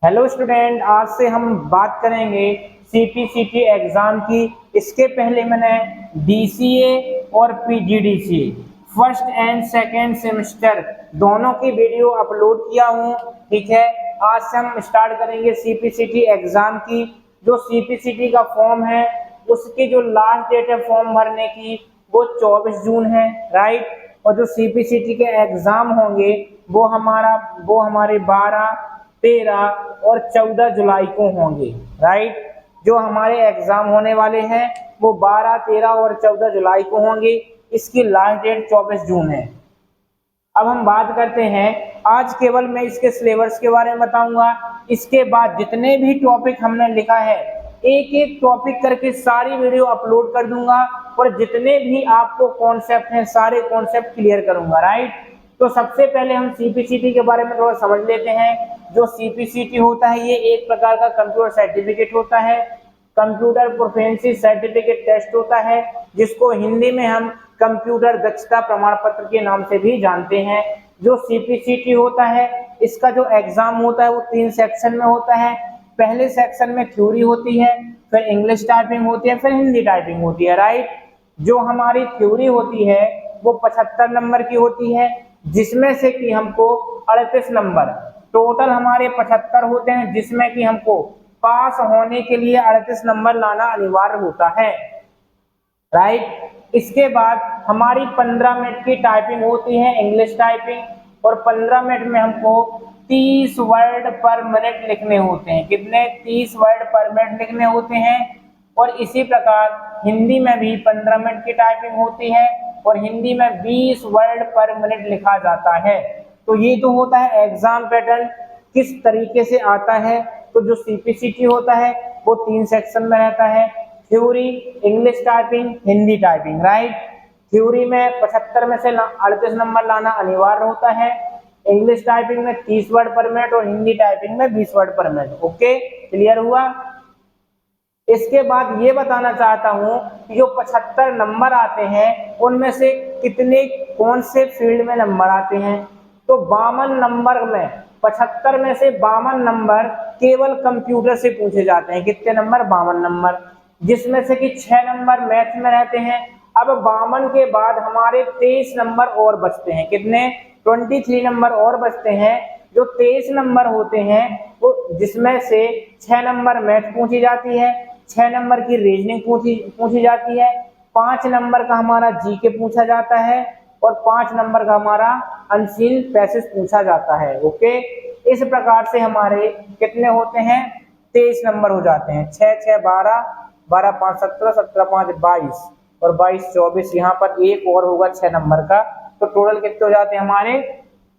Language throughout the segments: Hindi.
हेलो स्टूडेंट, आज से हम बात करेंगे सीपीसीटी एग्जाम की। इसके पहले मैंने डीसीए और PGDCA first and second semester दोनों की वीडियो अपलोड किया हूँ। ठीक है, आज से हम स्टार्ट करेंगे सीपीसीटी एग्जाम की। जो सीपीसीटी का फॉर्म है उसकी जो लास्ट डेट है फॉर्म भरने की वो 24 जून है, राइट। और जो सीपीसीटी के एग्जाम होंगे वो हमारे 12, 13 और 14 जुलाई को होंगे, राइट। जो हमारे एग्जाम होने वाले हैं वो 12, 13 और 14 जुलाई को होंगे। इसकी लास्ट डेट 24 जून है। अब हम बात करते हैं, आज केवल मैं इसके सिलेबस के बारे में बताऊंगा। इसके बाद जितने भी टॉपिक हमने लिखा है एक एक टॉपिक करके सारी वीडियो अपलोड कर दूंगा और जितने भी आपको कॉन्सेप्ट हैं सारे कॉन्सेप्ट क्लियर करूंगा, राइट। तो सबसे पहले हम सीपीसीटी के बारे में थोड़ा समझ लेते हैं। जो सीपीसीटी होता है ये एक प्रकार का कंप्यूटर सर्टिफिकेट होता है, कंप्यूटर प्रोफिशिएंसी सर्टिफिकेट टेस्ट होता है, जिसको हिंदी में हम कंप्यूटर दक्षता प्रमाण पत्र के नाम से भी जानते हैं। जो सीपीसीटी होता है इसका जो एग्जाम होता है वो 3 सेक्शन में होता है। पहले सेक्शन में थ्योरी होती है, फिर इंग्लिश टाइपिंग होती है, फिर हिंदी टाइपिंग होती है, राइट। जो हमारी थ्योरी होती है वो 75 नंबर की होती है, जिसमें से कि हमको 38 नंबर टोटल हमारे 75 होते हैं, जिसमें कि हमको पास होने के लिए 38 नंबर लाना अनिवार्य होता है, राइट। इसके बाद हमारी 15 मिनट की टाइपिंग होती है इंग्लिश टाइपिंग, और 15 मिनट में हमको 30 वर्ड पर मिनट लिखने होते हैं। कितने? 30 वर्ड पर मिनट लिखने होते हैं। और इसी प्रकार हिंदी में भी 15 मिनट की टाइपिंग होती है और हिंदी में 20 वर्ड पर मिनट लिखा जाता है। तो ये तो होता है एग्जाम पैटर्न किस तरीके से आता है। तो जो सीपीसीटी होता है वो 3 सेक्शन में रहता है, theory, English typing, Hindi typing, right. Theory में 75 में से 38 नंबर लाना अनिवार्य होता है, इंग्लिश टाइपिंग में 30 वर्ड पर मिनट और हिंदी टाइपिंग में 20 वर्ड पर मिनट। ओके, क्लियर हुआ। इसके बाद ये बताना चाहता हूं कि जो 75 नंबर आते हैं उनमें से कितने कौन से फील्ड में नंबर आते हैं। तो 52 नंबर में 75 में से 52 नंबर केवल कंप्यूटर से पूछे जाते हैं। कितने नंबर? 52 नंबर, जिसमें से कि 6 नंबर मैथ में रहते हैं। अब 52 के बाद हमारे 23 नंबर और बचते हैं। कितने? 23 नंबर और बचते हैं। जो 23 नंबर होते हैं वो जिसमें से 6 नंबर मैथ पूछी जाती है, 6 नंबर की रीजनिंग पूछी जाती है, 5 नंबर का हमारा जीके पूछा जाता है और 5 नंबर का हमारा अनसीन पैसेज पूछा जाता है। ओके, इस प्रकार से हमारे कितने होते हैं? 23 नंबर हो जाते हैं। 6 6 12, 12 5 17, 17 5 22 और 22 24। यहाँ पर एक और होगा 6 नंबर का। तो टोटल कितने हो जाते हैं हमारे?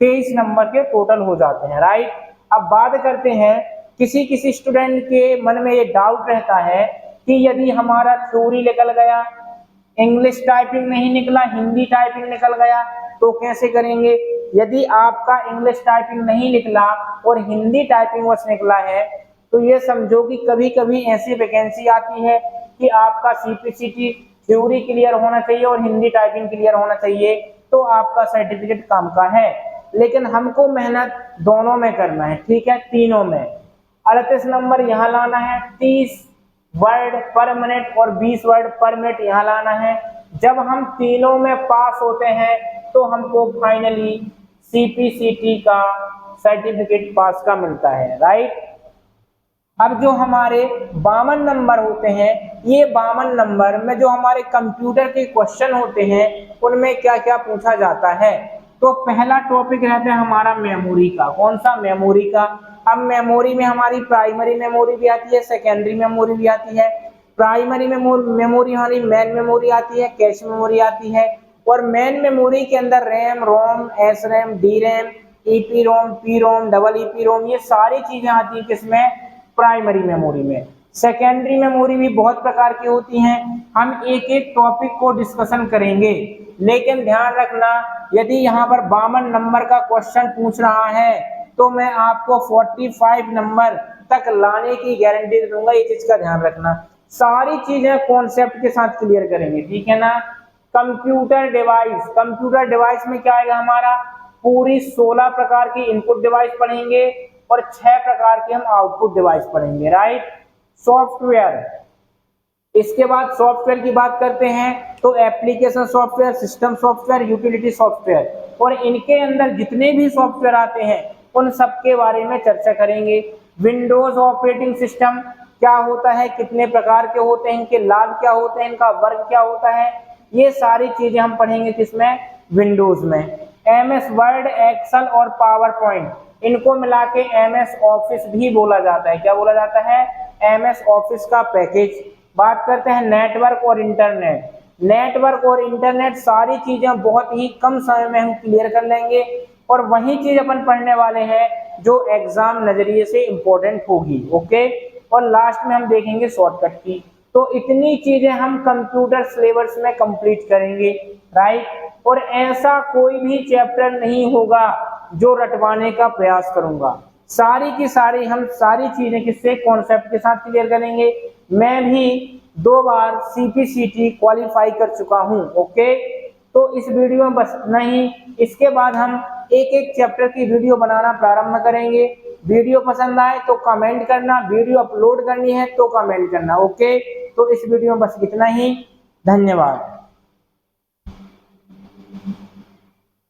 23 नंबर के टोटल हो जाते हैं, राइट। अब बात करते हैं, किसी किसी स्टूडेंट के मन में ये डाउट रहता है कि यदि हमारा थ्योरी निकल गया, इंग्लिश टाइपिंग नहीं निकला, हिंदी टाइपिंग निकल गया, तो कैसे करेंगे। यदि आपका इंग्लिश टाइपिंग नहीं निकला और हिंदी टाइपिंग बस निकला है तो ये समझो कि कभी कभी ऐसी वैकेंसी आती है कि आपका सीपीसीटी थ्योरी क्लियर होना चाहिए और हिंदी टाइपिंग क्लियर होना चाहिए, तो आपका सर्टिफिकेट काम का है। लेकिन हमको मेहनत दोनों में करना है, ठीक है, तीनों में। 38 नंबर यहाँ लाना है, 30 वर्ड पर मिनट और 20 वर्ड पर मिनट यहाँ लाना है। जब हम तीनों में पास होते हैं तो हमको फाइनली सीपीसीटी का सर्टिफिकेट पास का मिलता है, राइट। अब जो हमारे 52 नंबर होते हैं, ये 52 नंबर में जो हमारे कंप्यूटर के क्वेश्चन होते हैं उनमें क्या क्या पूछा जाता है। तो पहला टॉपिक रहता है हमारा मेमोरी का। कौन सा? मेमोरी का। अब मेमोरी में हमारी प्राइमरी मेमोरी भी आती है, सेकेंडरी मेमोरी भी आती है। प्राइमरी मेमोरी हमारी मेन मेमोरी आती है, कैश मेमोरी आती है। और मेन मेमोरी के अंदर RAM, ROM, S RAM, D RAM, EP ROM, P ROM, double EP ROM, ये सारी चीजें आती है किसमें? प्राइमरी मेमोरी में। सेकेंडरी मेमोरी भी बहुत प्रकार की होती हैं, हम एक एक टॉपिक को डिस्कशन करेंगे। लेकिन ध्यान रखना, यदि यहाँ पर 52 नंबर का क्वेश्चन पूछ रहा है तो मैं आपको 45 नंबर तक लाने की गारंटी दे दूंगा। ये चीज का ध्यान रखना। सारी चीजें कॉन्सेप्ट के साथ क्लियर करेंगे, ठीक है ना। कंप्यूटर डिवाइस, कंप्यूटर डिवाइस में क्या आएगा हमारा? पूरी 16 प्रकार की इनपुट डिवाइस पढ़ेंगे, और 6 प्रकार के हम आउटपुट डिवाइस पढ़ेंगे, राइट। सॉफ्टवेयर, इसके बाद सॉफ्टवेयर की बात करते हैं तो application software, system software, utility software, और इनके अंदर जितने भी सॉफ्टवेयर आते हैं उन सब के बारे में चर्चा करेंगे। विंडोज ऑपरेटिंग सिस्टम क्या होता है, कितने प्रकार के होते हैं, इनके लाभ क्या होते हैं, इनका वर्क क्या होता है, ये सारी चीजें हम पढ़ेंगे किसमें, विंडोज में। एमएस वर्ड, एक्सेल और पावर पॉइंट, इनको मिला के एमएस ऑफिस भी बोला जाता है। क्या बोला जाता है, एमएस ऑफिस का पैकेज। बात करते हैं नेटवर्क और इंटरनेट। नेटवर्क और इंटरनेट सारी चीजें बहुत ही कम समय में हम क्लियर कर लेंगे, और वही चीज अपन पढ़ने वाले हैं जो एग्जाम नजरिए से इंपॉर्टेंट होगी, ओके। और लास्ट में हम देखेंगे शॉर्टकट की। तो इतनी चीजें हम कंप्यूटर सिलेबस में कंप्लीट करेंगे, राइट। और ऐसा कोई भी चैप्टर नहीं होगा जो रटवाने का प्रयास करूंगा, सारी की सारी हम सारी चीजें किससे, कॉन्सेप्ट के साथ क्लियर करेंगे। मैं भी 2 बार सीपीसीटी क्वालिफाई कर चुका हूं, ओके। तो इस वीडियो में बस नहीं, इसके बाद हम एक एक चैप्टर की वीडियो बनाना प्रारंभ करेंगे। वीडियो पसंद आए तो कमेंट करना, वीडियो अपलोड करनी है तो कमेंट करना, ओके। तो इस वीडियो में बस इतना ही, धन्यवाद।